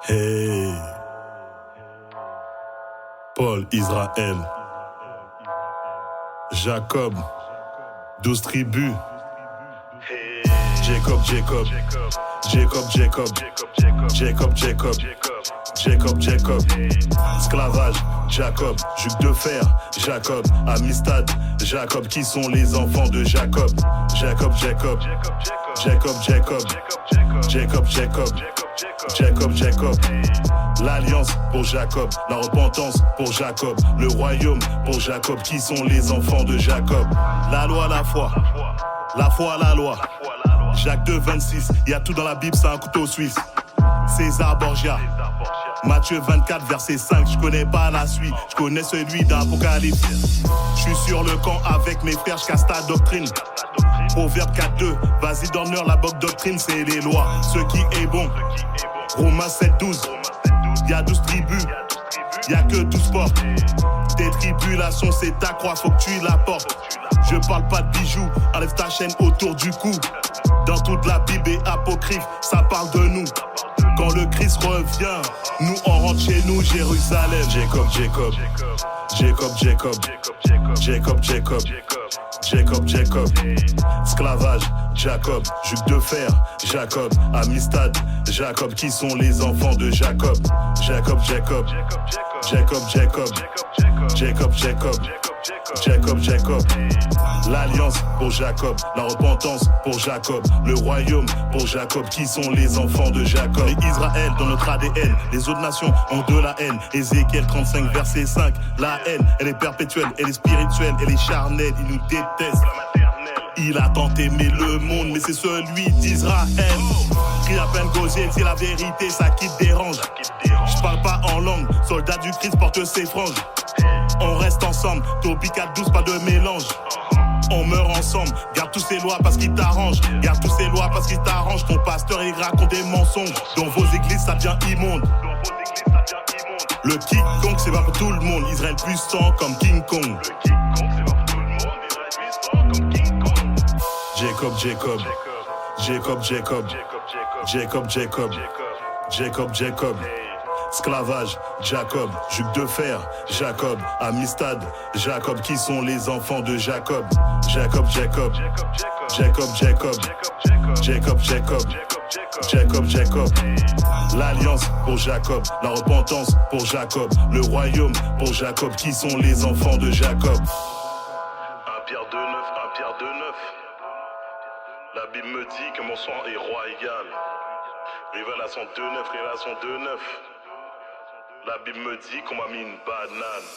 Hey, Paul, Israël, Jacob, 12 tribus, Jacob, Jacob, Jacob, Jacob, Jacob, Jacob, Jacob, Jacob, esclavage, Jacob, juc de fer, Jacob, Amistad, Jacob, qui sont les enfants de Jacob, Jacob, Jacob, Jacob, Jacob, Jacob, Jacob, Jacob, Jacob, l'alliance pour Jacob, la repentance pour Jacob, le royaume pour Jacob, qui sont les enfants de Jacob, la loi, la foi, la loi, Jacques 2, 26, y a tout dans la Bible, c'est un couteau suisse, César Borgia, Matthieu 24, verset 5, je connais pas la suite, je connais celui d'Apocalypse. Je suis sur le camp avec mes frères, je casse ta doctrine. Proverbe 4.2, vas-y d'honneur, la bonne doctrine, c'est les lois. Ce qui est bon, Romains 7.12, y'a 12 tribus, y'a que 12 portes. Tes tribulations, c'est ta croix, faut que tu la portes. Je parle pas de bijoux, enlève ta chaîne autour du cou. Dans toute la Bible et apocryphe, ça parle de nous. Quand le Christ revient, nous on rentre chez nous, Jérusalem. Jacob, Jacob, Jacob, Jacob, Jacob, Jacob, Jacob, Jacob, esclavage, Jacob, juc de fer, Jacob, Amistad, Jacob, qui sont les enfants de Jacob, Jacob, Jacob, Jacob, Jacob, Jacob, Jacob, Jacob, Jacob, l'alliance pour Jacob, la repentance pour Jacob, le royaume pour Jacob, qui sont les enfants de Jacob. Et Israël dans notre ADN, les autres nations ont de la haine. Ézéchiel 35 verset 5, la haine, elle est perpétuelle, elle est spirituelle, elle est charnelle, il nous déteste. Il a tant aimé le monde, mais c'est celui d'Israël. Crie à peine gausier, c'est la vérité, ça qui te dérange. Je parle pas en langue, soldat du Christ porte ses franges. On reste ensemble, Tobie 4.12, pas de mélange. On meurt ensemble, garde tous ces lois parce qu'ils t'arrangent. Garde tous ces lois parce qu'ils t'arrangent. Ton pasteur il raconte des mensonges. Dans vos églises ça devient immonde. Le quiconque c'est pas pour tout le monde. Israël puissant comme King Kong. Jacob, Jacob, Jacob, Jacob, Jacob, Jacob, Jacob, Jacob, esclavage, Jacob, juc de fer, Jacob, Amistad, Jacob, qui sont les enfants de Jacob, Jacob, Jacob, Jacob, Jacob, Jacob, Jacob, Jacob, Jacob, l'alliance pour Jacob, la repentance pour Jacob, le royaume pour Jacob, qui sont les enfants de Jacob. 1 Pierre 2.9, 1 Pierre 2.9. La Bible me dit que mon sang est royal. Révélation 2.9, Révélation 2.9. La Bible me dit qu'on m'a mis une banane.